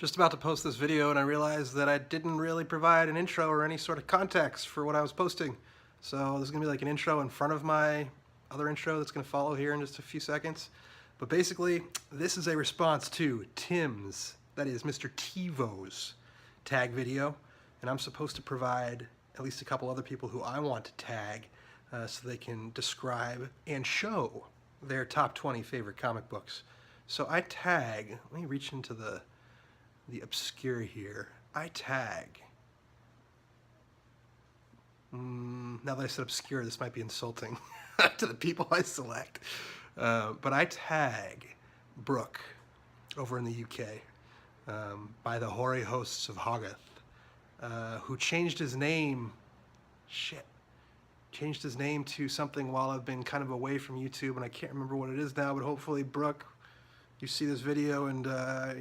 Just about to post this video and I realized that I didn't really provide an intro or any sort of context for what I was posting. So there's gonna be like an intro in front of my other intro that's gonna follow here in just a few seconds. But basically, this is a response to Tim's, that is Mr. TiVo's tag video. And I'm supposed to provide at least a couple other people who I want to tag so they can describe and show their top 20 favorite comic books. So I tag, let me reach into the obscure here. I tag. Now that I said obscure, this might be insulting to the people I select. But I tag Brooke over in the UK by the hoary hosts of Hoggoth, who changed his name. Changed his name to something while I've been kind of away from YouTube, and I can't remember what it is now, but hopefully, Brooke, you see this video and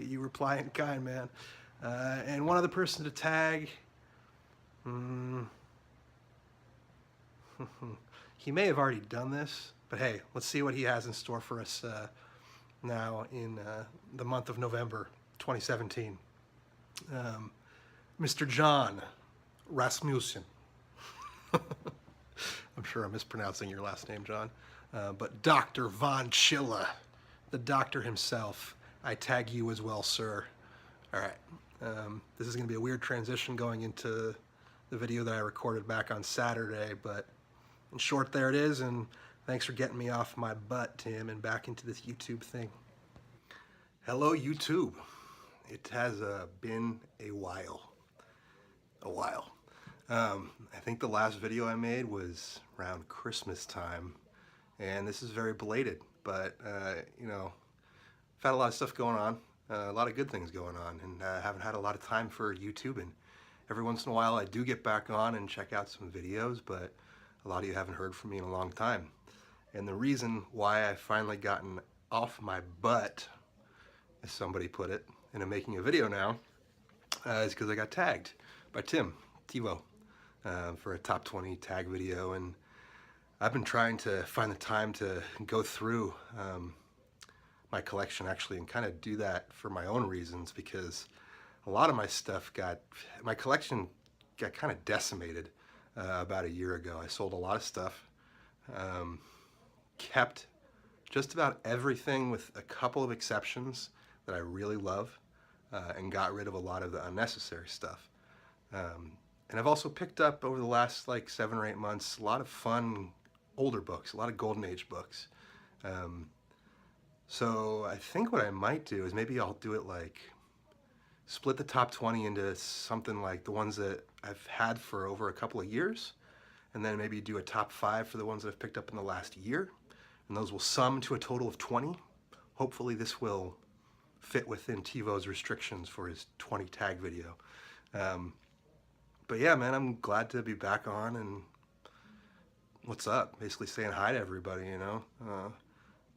you reply in kind, man. And one other person to tag, he may have already done this, but hey, let's see what he has in store for us now in the month of November 2017. Mr. John Rasmussen. I'm sure I'm mispronouncing your last name, John. But DrVonChilla, the doctor himself, I tag you as well, sir. All right. This is going to be a weird transition going into the video that I recorded back on Saturday, but in short, there it is, and thanks for getting me off my butt, Tim, and back into this YouTube thing. Hello, YouTube. It has been a while. I think the last video I made was around Christmas time, and this is very belated, but you know, I've had a lot of stuff going on, a lot of good things going on, and I haven't had a lot of time for YouTube, and every once in a while I do get back on and check out some videos, but a lot of you haven't heard from me in a long time. And the reason why I've finally gotten off my butt, as somebody put it, and I'm making a video now, is because I got tagged by TiVo for a top 20 tag video, and I've been trying to find the time to go through my collection actually and kind of do that for my own reasons, because a lot of my collection got kind of decimated about a year ago. I sold a lot of stuff, kept just about everything with a couple of exceptions that I really love, and got rid of a lot of the unnecessary stuff. And I've also picked up over the last like 7 or 8 months a lot of fun older books, a lot of Golden Age books. So I think what I might do is maybe I'll do it like split the top 20 into something like the ones that I've had for over a couple of years, and then maybe do a top 5 for the ones that I've picked up in the last year, and those will sum to a total of 20. Hopefully this will fit within TiVo's restrictions for his 20 tag video. But yeah, man, I'm glad to be back on, and what's up? Basically saying hi to everybody, you know. A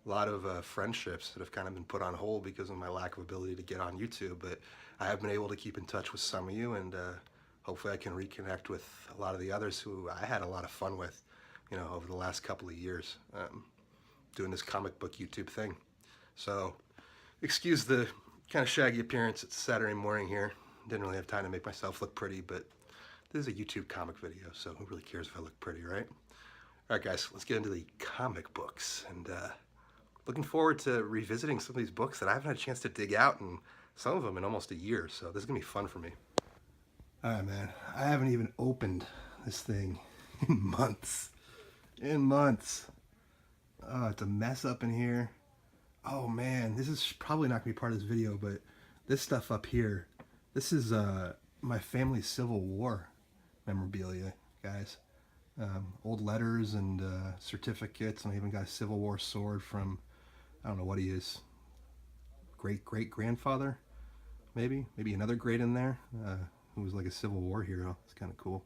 lot of friendships that have kind of been put on hold because of my lack of ability to get on YouTube, but I have been able to keep in touch with some of you, and hopefully I can reconnect with a lot of the others who I had a lot of fun with, you know, over the last couple of years, doing this comic book YouTube thing. So excuse the kind of shaggy appearance. It's Saturday morning here. Didn't really have time to make myself look pretty, but this is a YouTube comic video, so who really cares if I look pretty, right? All right, guys, let's get into the comic books, and looking forward to revisiting some of these books that I haven't had a chance to dig out, and some of them in almost a year, so this is gonna be fun for me. All right, man, I haven't even opened this thing in months. Oh, it's a mess up in here. Oh man, this is probably not gonna be part of this video, but this stuff up here, this is my family's Civil War memorabilia, guys. Old letters and certificates, and I even got a Civil War sword from, I don't know what he is, great-great-grandfather, maybe another great in there, who was like a Civil War hero. It's kind of cool.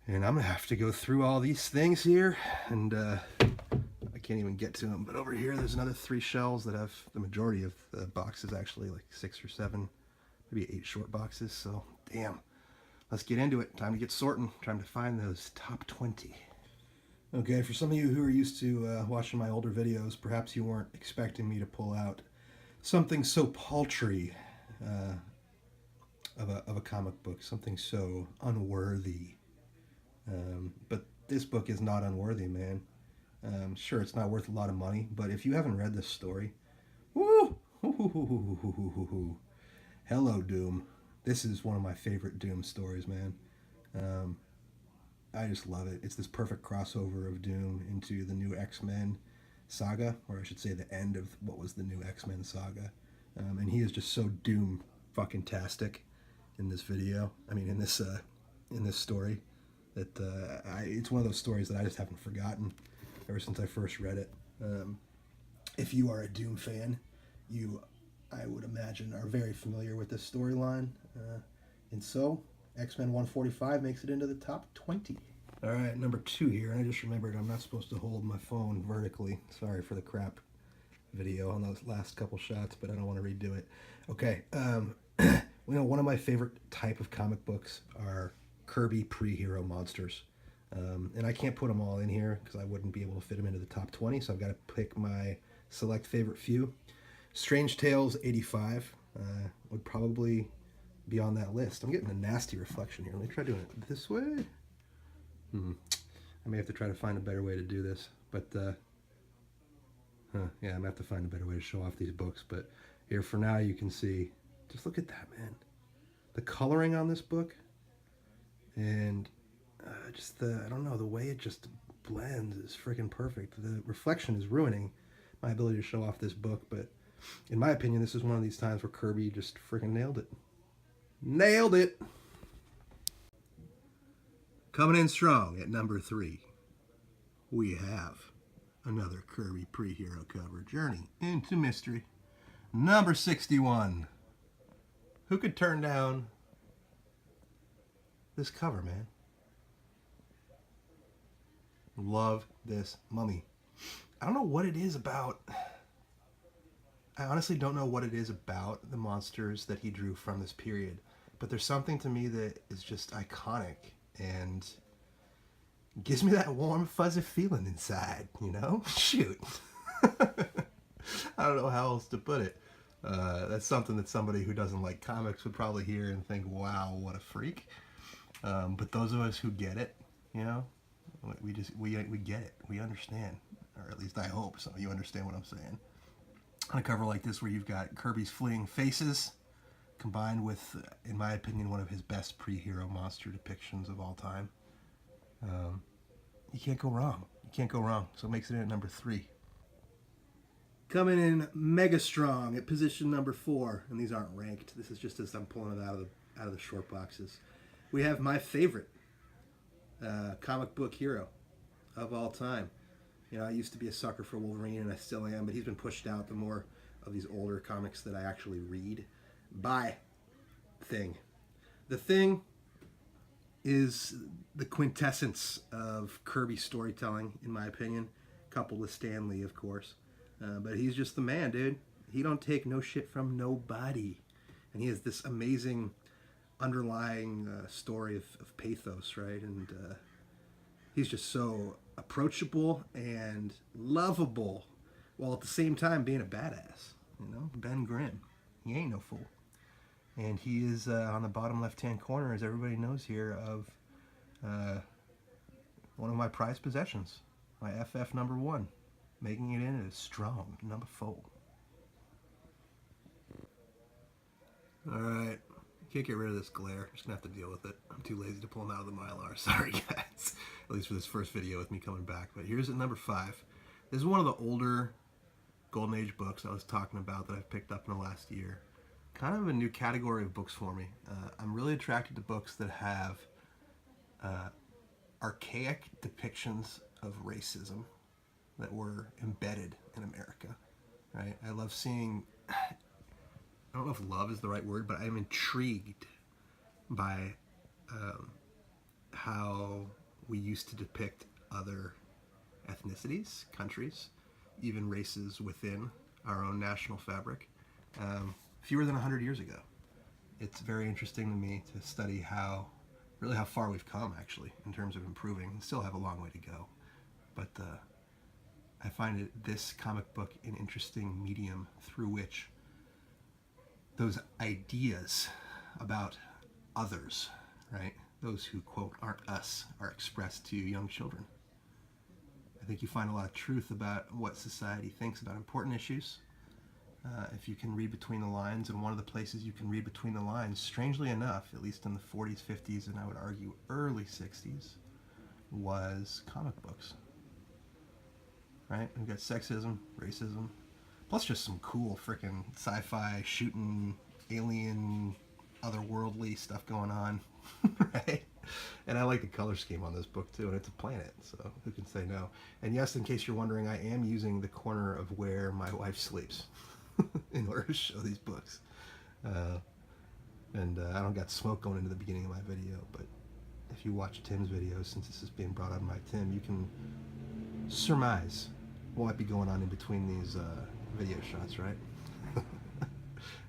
And I'm gonna have to go through all these things here, and I can't even get to them, but over here there's another 3 shelves that have the majority of the boxes, actually, like 6 or 7, maybe 8 short boxes, so damn. Let's get into it. Time to get sorting. Time to find those top 20. Okay, for some of you who are used to watching my older videos, perhaps you weren't expecting me to pull out something so paltry of a comic book, something so unworthy. But this book is not unworthy, man. Sure, it's not worth a lot of money, but if you haven't read this story, woo, hello Doom. This is one of my favorite Doom stories, man. Um, I just love it. It's this perfect crossover of Doom into the new X-Men saga, or I should say the end of what was the new X-Men saga. And he is just so Doom fucking tastic in this video. I mean, in this story, that it's one of those stories that I just haven't forgotten ever since I first read it. If you are a Doom fan, you, I would imagine, are very familiar with this storyline. And so, X-Men 145 makes it into the top 20. All right, number 2 here. And I just remembered I'm not supposed to hold my phone vertically. Sorry for the crap video on those last couple shots, but I don't want to redo it. Okay, one of my favorite type of comic books are Kirby pre-hero monsters. And I can't put them all in here because I wouldn't be able to fit them into the top 20, so I've got to pick my select favorite few. Strange Tales 85 would probably be on that list. I'm getting a nasty reflection here. Let me try doing it this way. I may have to try to find a better way to do this, but yeah, I'm gonna have to find a better way to show off these books. But here for now, you can see. Just look at that, man. The coloring on this book, and just I don't know, the way it just blends is freaking perfect. The reflection is ruining my ability to show off this book, but in my opinion, this is one of these times where Kirby just freaking nailed it. Nailed it! Coming in strong at number 3, we have another Kirby pre-hero cover, Journey into Mystery. Number 61. Who could turn down this cover, man? Love this mummy. I don't know what it is about. I honestly don't know what it is about the monsters that he drew from this period, but there's something to me that is just iconic and gives me that warm, fuzzy feeling inside, you know? Shoot. I don't know how else to put it. That's something that somebody who doesn't like comics would probably hear and think, wow, what a freak. But those of us who get it, you know, we get it. We understand. Or at least I hope some of you understand what I'm saying. On a cover like this where you've got Kirby's fleeing faces combined with, in my opinion, one of his best pre-hero monster depictions of all time. You can't go wrong. You can't go wrong. So it makes it in at number 3. Coming in mega strong at position number 4, and these aren't ranked. This is just as I'm pulling it out of the short boxes. We have my favorite comic book hero of all time. You know, I used to be a sucker for Wolverine, and I still am, but he's been pushed out the more of these older comics that I actually read by Thing. The Thing is the quintessence of Kirby storytelling, in my opinion, coupled with Stan Lee, of course. But he's just the man, dude. He don't take no shit from nobody. And he has this amazing underlying story of pathos, right? And he's just so approachable and lovable, while at the same time being a badass. You know, Ben Grimm. He ain't no fool. And he is on the bottom left-hand corner, as everybody knows here, of one of my prized possessions, my FF number 1, making it in at a strong number 4. Alright, can't get rid of this glare. Just gonna have to deal with it. I'm too lazy to pull them out of the Mylar. Sorry, guys. At least for this first video with me coming back. But here's at number 5. This is one of the older Golden Age books I was talking about that I've picked up in the last year. Kind of a new category of books for me. I'm really attracted to books that have archaic depictions of racism that were embedded in America, right? I love seeing, I don't know if love is the right word, but I'm intrigued by how we used to depict other ethnicities, countries, even races within our own national fabric. Fewer than 100 years ago. It's very interesting to me to study how far we've come, actually, in terms of improving. We still have a long way to go. But I find this comic book an interesting medium through which those ideas about others, right? Those who, quote, aren't us, are expressed to young children. I think you find a lot of truth about what society thinks about important issues. If you can read between the lines, and one of the places you can read between the lines, strangely enough, at least in the 40s, 50s, and I would argue early 60s, was comic books. Right? We've got sexism, racism, plus just some cool freaking sci-fi shooting, alien, otherworldly stuff going on, right? And I like the color scheme on this book too, and it's a planet, so who can say no? And yes, in case you're wondering, I am using the corner of where my wife sleeps in order to show these books. And I don't got smoke going into the beginning of my video, but if you watch Tim's videos, since this is being brought on by Tim, you can surmise what might be going on in between these video shots, right?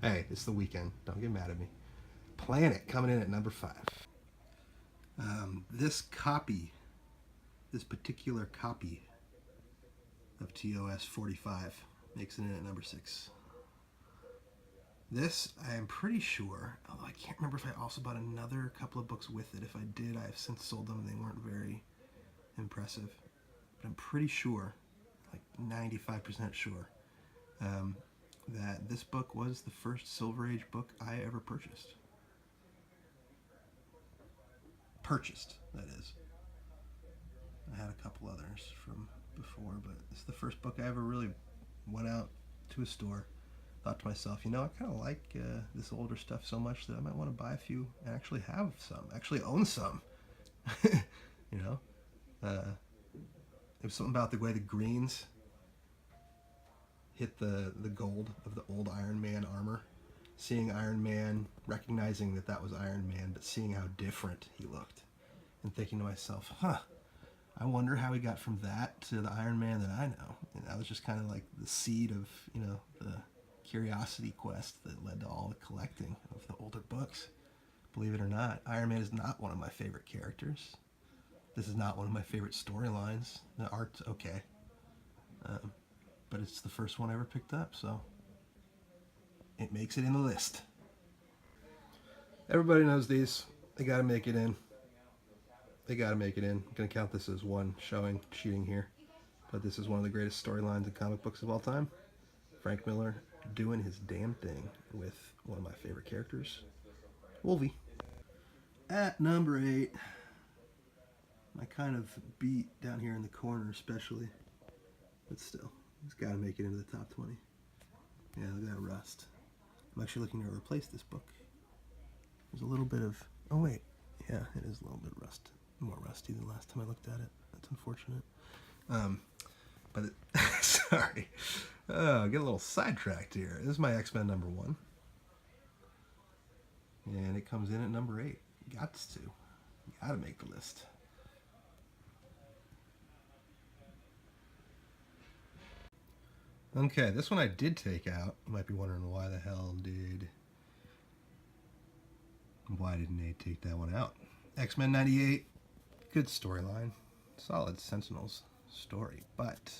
Hey, it's the weekend. Don't get mad at me. Planet coming in at number 5. This particular copy of TOS 45 makes it in at number 6. This, I am pretty sure, although I can't remember if I also bought another couple of books with it. If I did, I have since sold them and they weren't very impressive. But I'm pretty sure, like 95% sure, that this book was the first Silver Age book I ever purchased. That is. I had a couple others from before, but it's the first book I ever really went out to a store, thought to myself, you know, I kind of like this older stuff so much that I might want to buy a few and actually have some, actually own some. You know? There was something about the way the greens hit the gold of the old Iron Man armor. Seeing Iron Man, recognizing that that was Iron Man, but seeing how different he looked. And thinking to myself, I wonder how he got from that to the Iron Man that I know. And that was just kind of like the seed of, you know, the curiosity quest that led to all the collecting of the older books. Believe it or not, Iron Man is not one of my favorite characters. This is not one of my favorite storylines. The art's okay. But it's the first one I ever picked up, so it makes it in the list. Everybody knows these. They gotta make it in. They gotta make it in. I'm gonna count this as one showing, cheating here. But this is one of the greatest storylines in comic books of all time. Frank Miller doing his damn thing with one of my favorite characters, Wolvie. At number 8, I kind of beat down here in the corner especially, but still, it's gotta make it into the top 20. Yeah, look at that rust. I'm actually looking to replace this book. There's a little bit of, oh wait, yeah, it is a little bit more rusty than last time I looked at it. That's unfortunate. But sorry, get a little sidetracked here. This is my X-Men number 1, and it comes in at number 8. Gotta make the list. Okay, this one I did take out. You might be wondering why didn't they take that one out? X-Men 98, good storyline, solid Sentinels story, but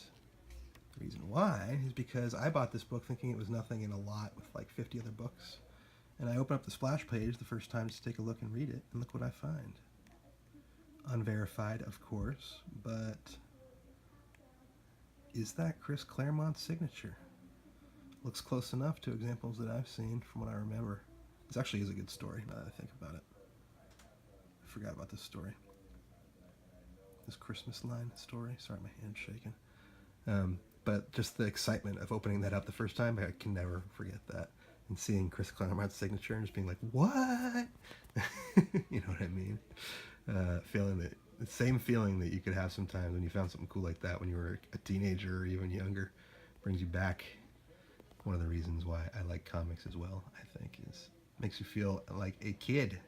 the reason why is because I bought this book thinking it was nothing in a lot with like 50 other books, and I opened up the splash page the first time to take a look and read it, and look what I find. Unverified, of course, but is that Chris Claremont's signature? Looks close enough to examples that I've seen from what I remember. This actually is a good story now that I think about it. I forgot about this story. This Christmas line story. Sorry, my hand's shaking. But just the excitement of opening that up the first time, I can never forget that. And seeing Chris Claremont's signature and just being like, what? You know what I mean? Feeling that, the same feeling that you could have sometimes when you found something cool like that when you were a teenager or even younger, brings you back. One of the reasons why I like comics as well, I think, is makes you feel like a kid.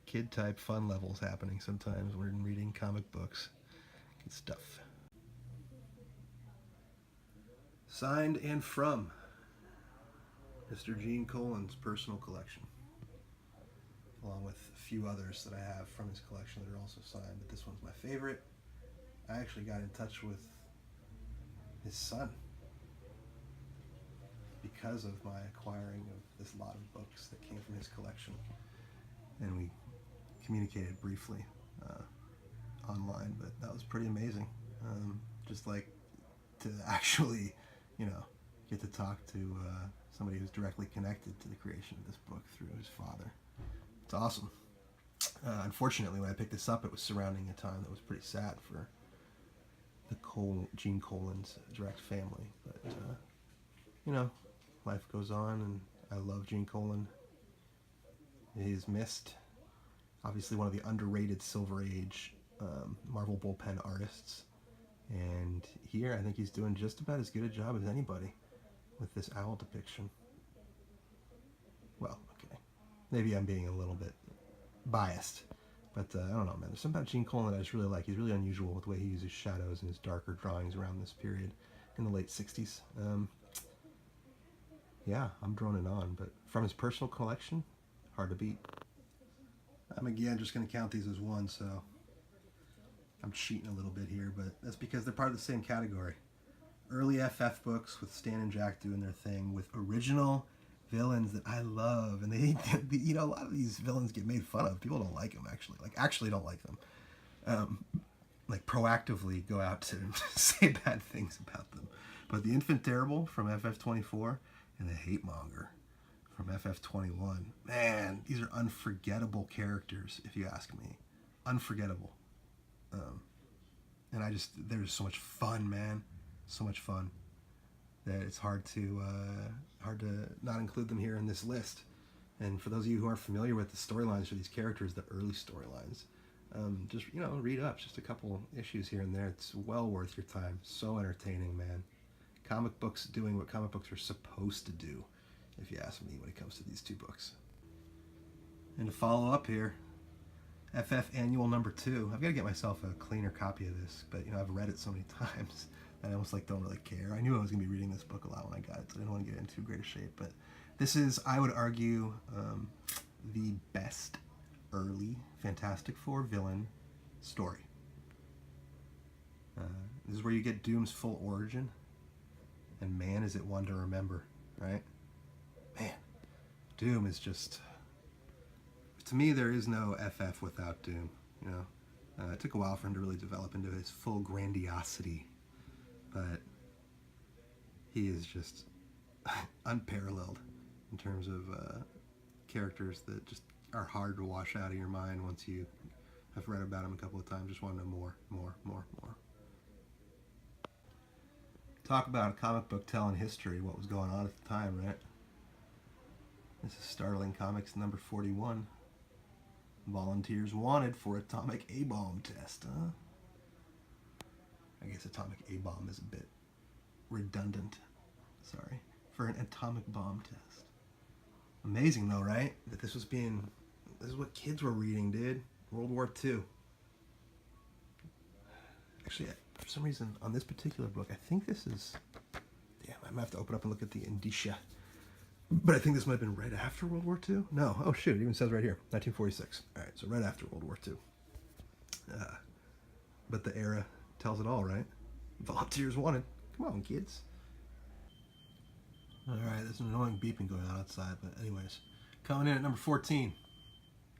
Kid type fun levels happening sometimes when reading comic books. Good stuff. Signed and from Mr. Gene Colan's personal collection, along with a few others that I have from his collection that are also signed, but this one's my favorite. I actually got in touch with his son because of my acquiring of this lot of books that came from his collection. And we communicated briefly online, but that was pretty amazing. Just like to actually, get to talk to somebody who's directly connected to the creation of this book through his father. It's awesome. Unfortunately, when I picked this up, it was surrounding a time that was pretty sad for the Gene Colan's direct family. But, life goes on, and I love Gene Colan. He's missed. Obviously one of the underrated Silver Age Marvel bullpen artists. And here, I think he's doing just about as good a job as anybody with this owl depiction. Well, okay. Maybe I'm being a little bit biased. But I don't know, man. There's something about Gene Colan that I just really like. He's really unusual with the way he uses shadows in his darker drawings around this period in the late 60s. Yeah, I'm droning on. But from his personal collection, hard to beat. I'm again just going to count these as one, so I'm cheating a little bit here, but that's because they're part of the same category. Early FF books with Stan and Jack doing their thing with original villains that I love, and they, a lot of these villains get made fun of. People don't like them, actually don't like them. Proactively go out to say bad things about them. But the Infant Terrible from FF24 and the Hate Monger from FF21, man, these are unforgettable characters, if you ask me. Unforgettable. And there's so much fun, man. So much fun that it's hard to not include them here in this list. And for those of you who aren't familiar with the storylines for these characters, the early storylines, just read up just a couple issues here and there. It's well worth your time. So entertaining, man. Comic books doing what comic books are supposed to do, if you ask me, when it comes to these two books. And to follow up here, FF Annual number 2. I've got to get myself a cleaner copy of this, but I've read it so many times that I almost don't really care. I knew I was going to be reading this book a lot when I got it, so I didn't want to get in too great a shape. But this is, I would argue, the best early Fantastic Four villain story. This is where you get Doom's full origin, and man, is it one to remember, right? Man, Doom is just... To me, there is no FF without Doom, It took a while for him to really develop into his full grandiosity, but he is just unparalleled in terms of characters that just are hard to wash out of your mind once you have read about him a couple of times. Just want to know more. Talk about a comic book telling history, what was going on at the time, right? This is Startling Comics number 41. Volunteers wanted for atomic A-bomb test, huh? I guess atomic A-bomb is a bit redundant. Sorry. For an atomic bomb test. Amazing though, right? That this is what kids were reading, dude. World War II. Actually, for some reason, on this particular book, I think this is... Damn, I might have to open up and look at the indicia. But I think this might have been right after World War II. No. Oh, shoot. It even says right here. 1946. All right. So right after World War II. But the era tells it all, right? Volunteers wanted. Come on, kids. All right. There's an annoying beeping going on outside. But anyways. Coming in at number 14.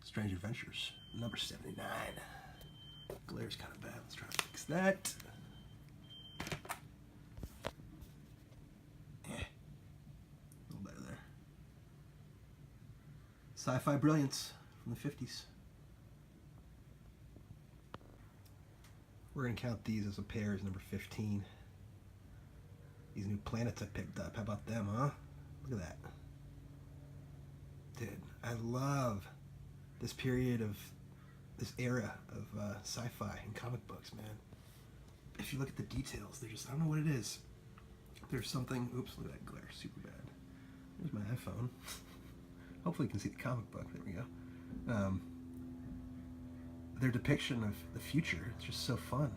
Strange Adventures. Number 79. Glare's kind of bad. Let's try to fix that. Sci-fi brilliance from the 50s. We're going to count these as a pair as number 15. These new planets I picked up. How about them, huh? Look at that. Dude, I love this period of, this era of sci-fi and comic books, man. If you look at the details, they're just, I don't know what it is. There's something, oops, look at that glare, super bad. There's my iPhone. Hopefully you can see the comic book. There we go. Their depiction of the future, it's just so fun.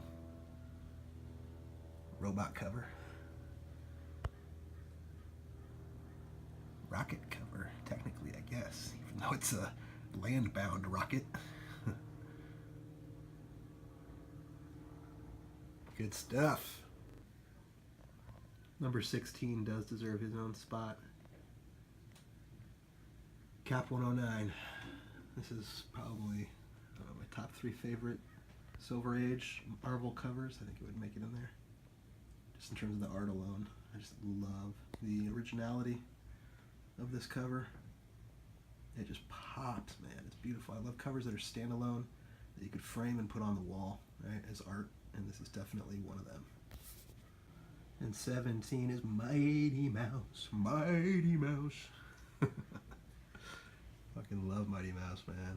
Robot cover. Rocket cover, technically, I guess. Even though it's a land-bound rocket. Good stuff. Number 16 does deserve his own spot. Cap 109. This is probably my top 3 favorite Silver Age Marvel covers. I think it would make it in there. Just in terms of the art alone. I just love the originality of this cover. It just pops, man. It's beautiful. I love covers that are standalone, that you could frame and put on the wall, right, as art. And this is definitely one of them. And 17 is Mighty Mouse. Mighty Mouse. Fucking love Mighty Mouse, man.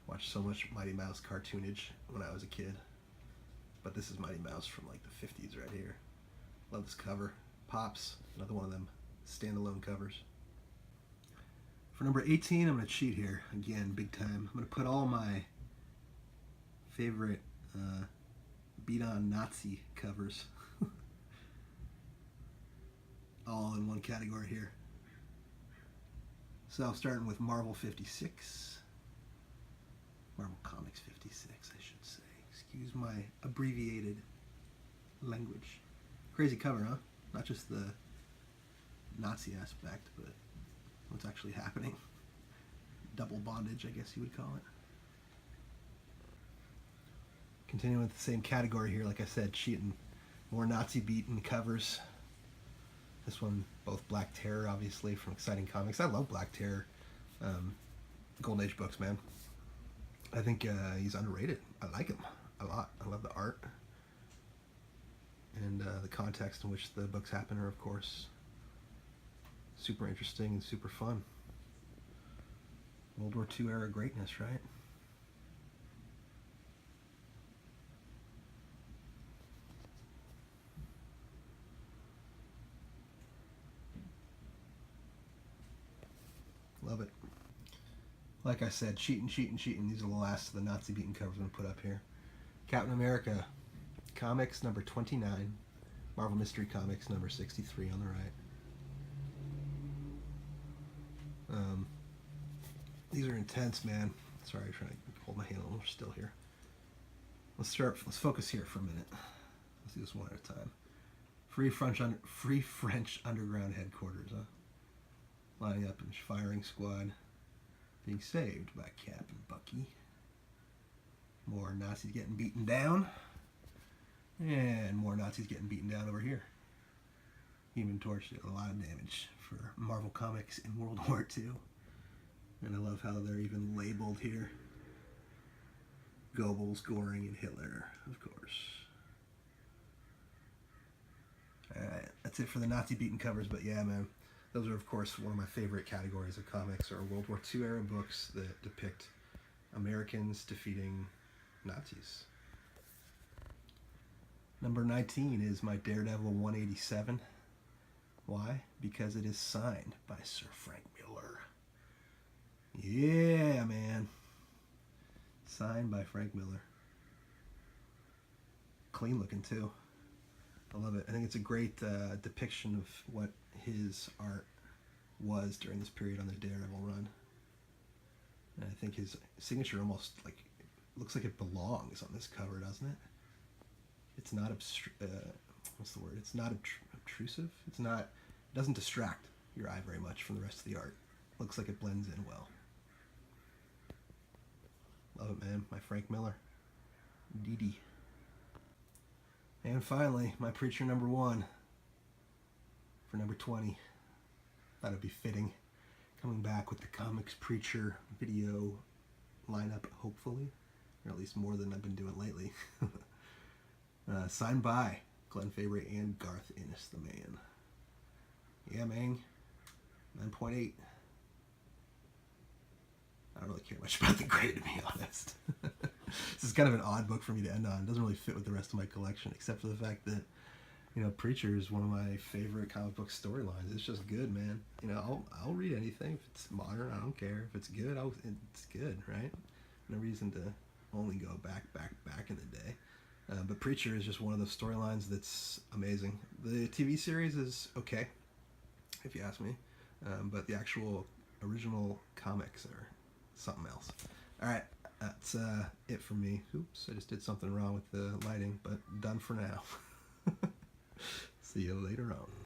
Watched so much Mighty Mouse cartoonage when I was a kid. But this is Mighty Mouse from like the 50s right here. Love this cover. Pops. Another one of them standalone covers. For number 18, I'm going to cheat here. Again, big time. I'm going to put all my favorite beat-on Nazi covers all in one category here. So starting with Marvel 56. Marvel Comics 56, I should say. Excuse my abbreviated language. Crazy cover, huh? Not just the Nazi aspect, but what's actually happening. Double bondage, I guess you would call it. Continuing with the same category here, like I said, cheating. More Nazi beaten covers. This one, both Black Terror, obviously, from Exciting Comics. I love Black Terror. Golden Age books, man. I think he's underrated. I like him a lot. I love the art. And the context in which the books happen are, of course, super interesting and super fun. World War II era greatness, right? Love it. Like I said, cheating. These are the last of the Nazi beaten covers I'm going to put up here. Captain America Comics number 29. Marvel Mystery Comics number 63 on the right. These are intense, man. Sorry, I'm trying to hold my hand a little more still here. Let's focus here for a minute. Let's do this one at a time. Free French underground headquarters, huh? Lining up in firing squad, being saved by Cap and Bucky. More Nazis getting beaten down. And more Nazis getting beaten down over here. Human Torch did a lot of damage for Marvel Comics in World War II. And I love how they're even labeled here. Goebbels, Goring, and Hitler, of course. Alright, that's it for the Nazi beaten covers, but yeah, man. Those are, of course, one of my favorite categories of comics, are World War II era books that depict Americans defeating Nazis. Number 19 is my Daredevil 187. Why? Because it is signed by Sir Frank Miller. Yeah, man. Signed by Frank Miller. Clean looking, too. I love it. I think it's a great depiction of what his art was during this period on the Daredevil run. And I think his signature almost like looks like it belongs on this cover, doesn't it? It's not what's the word? It's not obtrusive. It doesn't distract your eye very much from the rest of the art. Looks like it blends in well. Love it, man. My Frank Miller. Dee. And finally, my Preacher number 1 for number 20. Thought it'd be fitting. Coming back with the Comics Preacher video lineup, hopefully. Or at least more than I've been doing lately. Signed by Glenn Fabry and Garth Ennis, the man. Yeah, man. 9.8. I don't really care much about the grade, to be honest. This is kind of an odd book for me to end on. It doesn't really fit with the rest of my collection, except for the fact that, you know, Preacher is one of my favorite comic book storylines. It's just good, man. You know, I'll read anything. If it's modern, I don't care. If it's good, it's good, right? No reason to only go back in the day. But Preacher is just one of those storylines that's amazing. The TV series is okay, if you ask me. But the actual original comics are something else. Alright, that's it for me. Oops, I just did something wrong with the lighting, but done for now. See you later on.